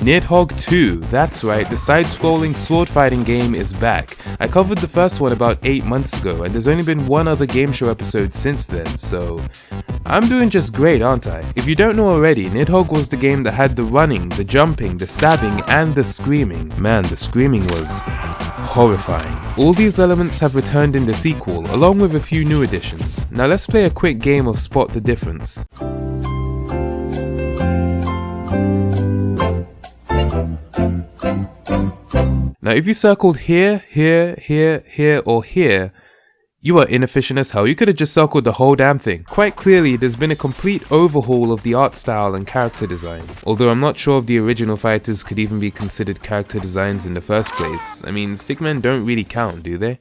Nidhogg 2, that's right, the side-scrolling sword fighting game is back. I covered the first one about 8 months ago, and there's only been one other GameShow episode since then, so I'm doing just great, aren't I? If you don't know already, Nidhogg was the game that had the running, the jumping, the stabbing, and the screaming. Man, the screaming was horrifying. All these elements have returned in the sequel, along with a few new additions. Now let's play a quick game of Spot the Difference. Now if you circled here, here, here, here, or here, you are inefficient as hell. You could have just circled the whole damn thing. Quite clearly, there's been a complete overhaul of the art style and character designs. Although I'm not sure if the original fighters could even be considered character designs in the first place. I mean, stickmen don't really count, do they?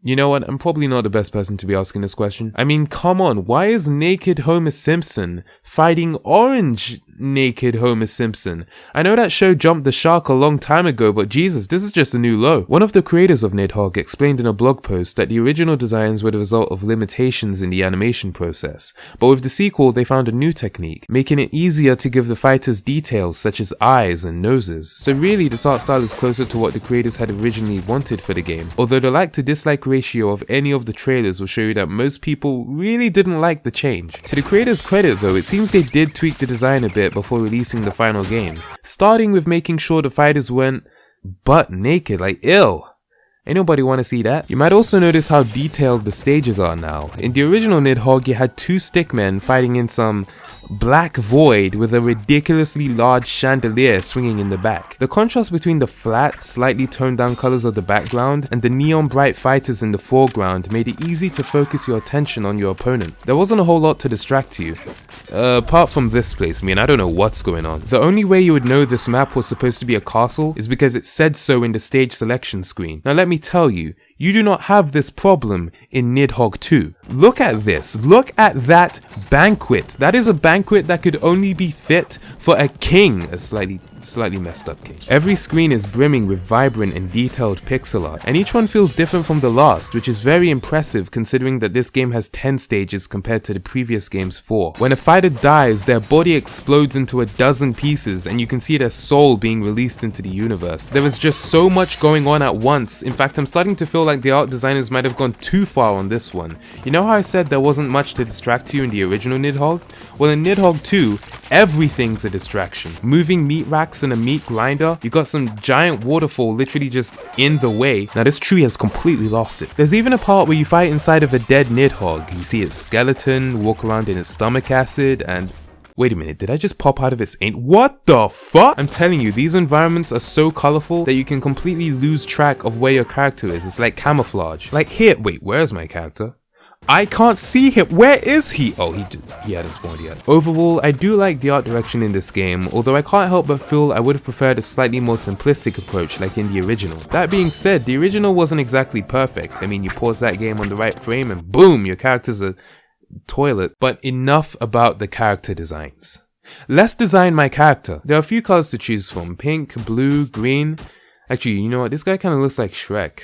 You know what, I'm probably not the best person to be asking this question. I mean, come on, why is naked Homer Simpson fighting orange naked Homer Simpson? I know that show jumped the shark a long time ago, but Jesus, this is just a new low. One of the creators of Nidhogg explained in a blog post that the original designs were the result of limitations in the animation process, but with the sequel they found a new technique, making it easier to give the fighters details such as eyes and noses. So really, this art style is closer to what the creators had originally wanted for the game, although the like to dislike ratio of any of the trailers will show you that most people really didn't like the change. To the creators' credit though, it seems they did tweak the design a bit before releasing the final game, starting with making sure the fighters went butt naked, like ill. Ain't nobody want to see that. You might also notice how detailed the stages are now. In the original Nidhogg, you had two stickmen fighting in some black void with a ridiculously large chandelier swinging in the back. The contrast between the flat, slightly toned down colors of the background and the neon bright fighters in the foreground made it easy to focus your attention on your opponent. There wasn't a whole lot to distract you. Apart from this place, I don't know what's going on. The only way you would know this map was supposed to be a castle is because it said so in the stage selection screen. Now let me tell you, you do not have this problem in Nidhogg 2. Look at this. Look at that banquet. That is a banquet that could only be fit for a king. A slightly messed up king. Every screen is brimming with vibrant and detailed pixel art, and each one feels different from the last, which is very impressive considering that this game has 10 stages compared to the previous game's 4. When a fighter dies, their body explodes into a dozen pieces and you can see their soul being released into the universe. There is just so much going on at once. In fact, I'm starting to feel like the art designers might have gone too far on this one. You know how I said there wasn't much to distract you in the original Nidhogg? Well, in Nidhogg 2, everything's a distraction. Moving meat racks and a meat grinder, you got some giant waterfall literally just in the way. Now this tree has completely lost it. There's even a part where you fight inside of a dead Nidhogg. You see its skeleton, walk around in its stomach acid, and wait a minute, did I just pop out of its what the fuck? I'm telling you, these environments are so colorful that you can completely lose track of where your character is. It's like camouflage. Like here, wait, where's my character? I can't see him. Where is he? Oh, he hadn't spawned yet. Overall, I do like the art direction in this game, although I can't help but feel I would have preferred a slightly more simplistic approach like in the original. That being said, the original wasn't exactly perfect. I mean, you pause that game on the right frame and boom, your character's a toilet. But enough about the character designs. Let's design my character. There are a few colors to choose from. Pink, blue, green. Actually, you know what? This guy kind of looks like Shrek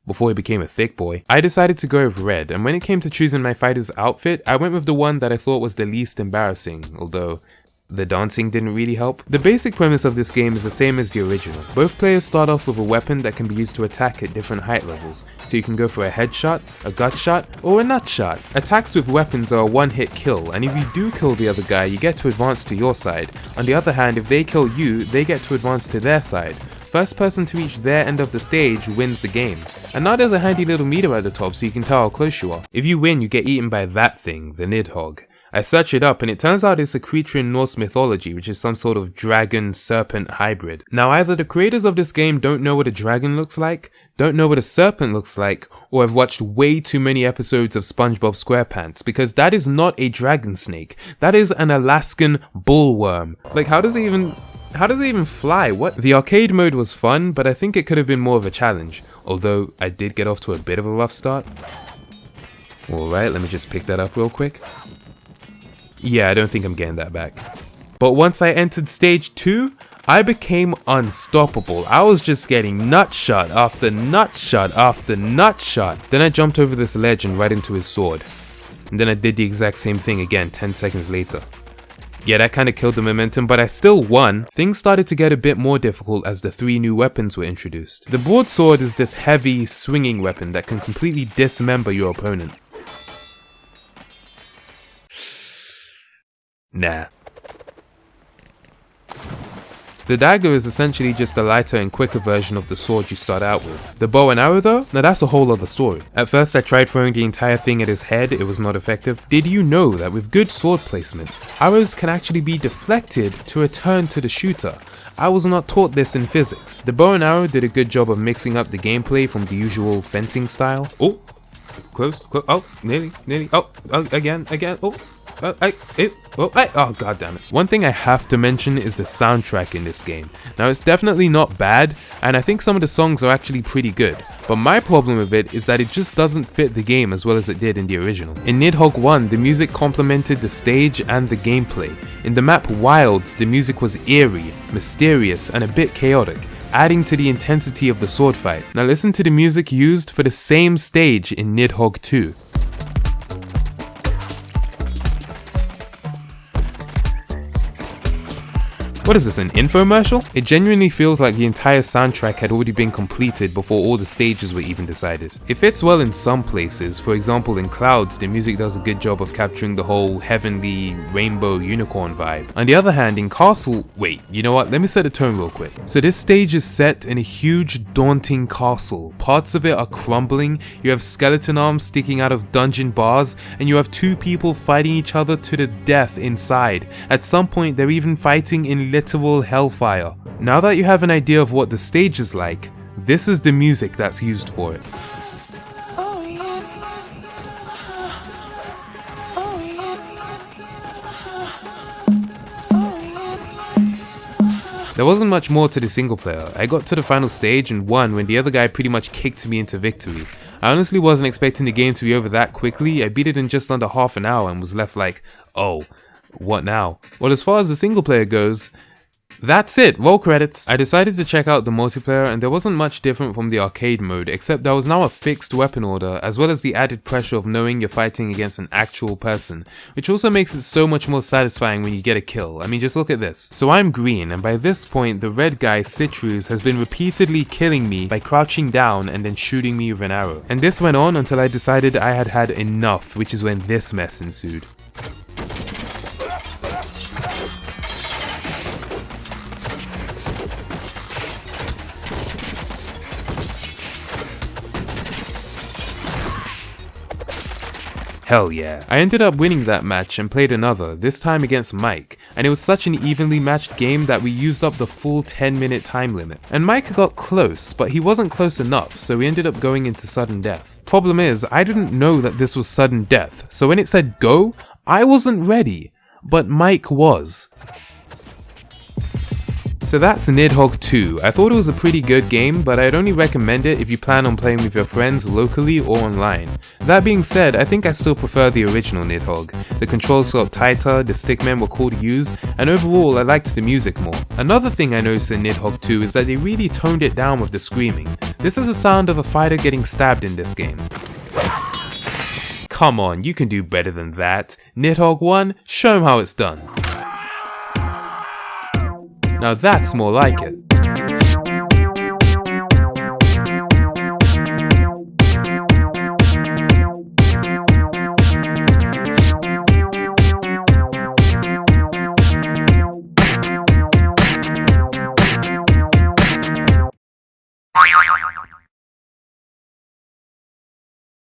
before he became a thick boy. I decided to go with red, and when it came to choosing my fighter's outfit, I went with the one that I thought was the least embarrassing, although the dancing didn't really help. The basic premise of this game is the same as the original. Both players start off with a weapon that can be used to attack at different height levels, so you can go for a headshot, a gut shot, or a nut shot. Attacks with weapons are a one-hit kill, and if you do kill the other guy, you get to advance to your side. On the other hand, if they kill you, they get to advance to their side. First person to reach their end of the stage wins the game. And now there's a handy little meter at the top so you can tell how close you are. If you win, you get eaten by that thing, the Nidhogg. I searched it up and it turns out it's a creature in Norse mythology, which is some sort of dragon-serpent hybrid. Now either the creators of this game don't know what a dragon looks like, don't know what a serpent looks like, or have watched way too many episodes of SpongeBob SquarePants, because that is not a dragon snake. That is an Alaskan bullworm. Like, how does it even fly? What? The arcade mode was fun, but I think it could have been more of a challenge. Although, I did get off to a bit of a rough start. Alright, let me just pick that up real quick. Yeah, I don't think I'm getting that back. But once I entered stage 2, I became unstoppable. I was just getting nut shot after nut shot after nut shot. Then I jumped over this ledge and right into his sword. And then I did the exact same thing again 10 seconds later. Yeah, that kinda killed the momentum, but I still won. Things started to get a bit more difficult as the 3 new weapons were introduced. The broadsword is this heavy, swinging weapon that can completely dismember your opponent. Nah. The dagger is essentially just a lighter and quicker version of the sword you start out with. The bow and arrow though? Now that's a whole other story. At first I tried throwing the entire thing at his head, it was not effective. Did you know that with good sword placement, arrows can actually be deflected to return to the shooter? I was not taught this in physics. The bow and arrow did a good job of mixing up the gameplay from the usual fencing style. Oh, close, oh, nearly, oh, again, oh. Oh god damn it. One thing I have to mention is the soundtrack in this game. Now it's definitely not bad, and I think some of the songs are actually pretty good, but my problem with it is that it just doesn't fit the game as well as it did in the original. In Nidhogg 1, the music complemented the stage and the gameplay. In the map Wilds, the music was eerie, mysterious, and a bit chaotic, adding to the intensity of the sword fight. Now listen to the music used for the same stage in Nidhogg 2. What is this, an infomercial? It genuinely feels like the entire soundtrack had already been completed before all the stages were even decided. It fits well in some places, for example in Clouds the music does a good job of capturing the whole heavenly rainbow unicorn vibe. On the other hand in Castle, wait, you know what, let me set the tone real quick. So this stage is set in a huge daunting castle. Parts of it are crumbling, you have skeleton arms sticking out of dungeon bars, and you have 2 people fighting each other to the death inside. At some point they're even fighting in literal hellfire. Now that you have an idea of what the stage is like, this is the music that's used for it. There wasn't much more to the single player. I got to the final stage and won when the other guy pretty much kicked me into victory. I honestly wasn't expecting the game to be over that quickly. I beat it in just under half an hour and was left like, oh, what now? Well, as far as the single player goes, that's it, roll credits. I decided to check out the multiplayer and there wasn't much different from the arcade mode, except there was now a fixed weapon order, as well as the added pressure of knowing you're fighting against an actual person, which also makes it so much more satisfying when you get a kill. I mean, just look at this. So I'm green, and by this point the red guy, Citrus, has been repeatedly killing me by crouching down and then shooting me with an arrow. And this went on until I decided I had had enough, which is when this mess ensued. Hell yeah. I ended up winning that match and played another, this time against Mike, and it was such an evenly matched game that we used up the full 10-minute time limit. And Mike got close, but he wasn't close enough, so we ended up going into sudden death. Problem is, I didn't know that this was sudden death, so when it said go, I wasn't ready, but Mike was. So that's Nidhogg 2. I thought it was a pretty good game, but I'd only recommend it if you plan on playing with your friends locally or online. That being said, I think I still prefer the original Nidhogg. The controls felt tighter, the stickmen were cool to use, and overall I liked the music more. Another thing I noticed in Nidhogg 2 is that they really toned it down with the screaming. This is the sound of a fighter getting stabbed in this game. Come on, you can do better than that. Nidhogg 1, show 'em how it's done. Now that's more like it.